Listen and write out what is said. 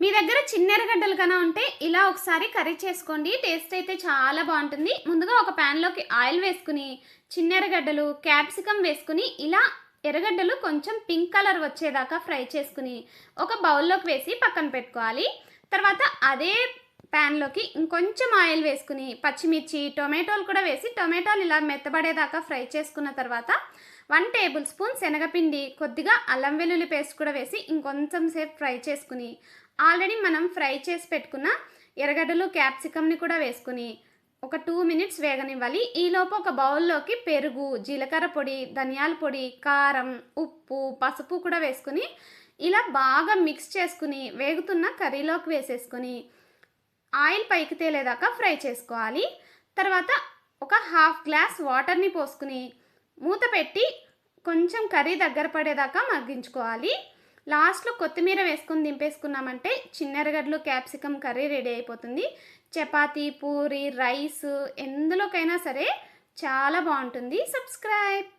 మీ దగ్గర చిన్న ఎర్రగడ్డలు కన్నా ఉంటే ఇలా ఒకసారి కర్రీ చేసుకోండి. టేస్ట్ అయితే చాలా బాగుంటుంది. ముందుగా ఒక ప్యాన్లోకి ఆయిల్ వేసుకుని చిన్న ఎర్రగడ్డలు, క్యాప్సికమ్ వేసుకుని ఇలా ఎర్రగడ్డలు కొంచెం పింక్ కలర్ వచ్చేదాకా ఫ్రై చేసుకుని ఒక బౌల్లోకి వేసి పక్కన పెట్టుకోవాలి. తర్వాత అదే ప్యాన్లోకి ఇంకొంచెం ఆయిల్ వేసుకుని పచ్చిమిర్చి, టొమాటోలు కూడా వేసి టొమాటోలు ఇలా మెత్తబడేదాకా ఫ్రై చేసుకున్న తర్వాత 1 టేబుల్ స్పూన్ శనగపిండి, కొద్దిగా అల్లం వెల్లుల్లి పేస్ట్ కూడా వేసి ఇంకొంచెం సేపు ఫ్రై చేసుకుని ఆల్రెడీ మనం ఫ్రై చేసి పెట్టుకున్న ఎర్రగడ్డలు, క్యాప్సికమ్ని కూడా వేసుకుని ఒక 2 మినిట్స్ వేగనివ్వాలి. ఈలోపు ఒక బౌల్లోకి పెరుగు, జీలకర్ర పొడి, ధనియాల పొడి, కారం, ఉప్పు, పసుపు కూడా వేసుకుని ఇలా బాగా మిక్స్ చేసుకుని వేగుతున్న కర్రీలోకి వేసేసుకొని ఆయిల్ పైకి తేలేదాకా ఫ్రై చేసుకోవాలి. తర్వాత ఒక హాఫ్ గ్లాస్ వాటర్ని పోసుకుని మూత పెట్టి కొంచెం కర్రీ దగ్గర పడేదాకా మగ్గించుకోవాలి. లాస్ట్లో కొత్తిమీర వేసుకొని దింపేసుకున్నామంటే చిన్న ఎర్రగడ్డలు, క్యాప్సికమ్ కర్రీ రెడీ అయిపోతుంది. చపాతీ, పూరి, రైస్ ఎందులోకైనా సరే చాలా బాగుంటుంది. సబ్స్క్రైబ్.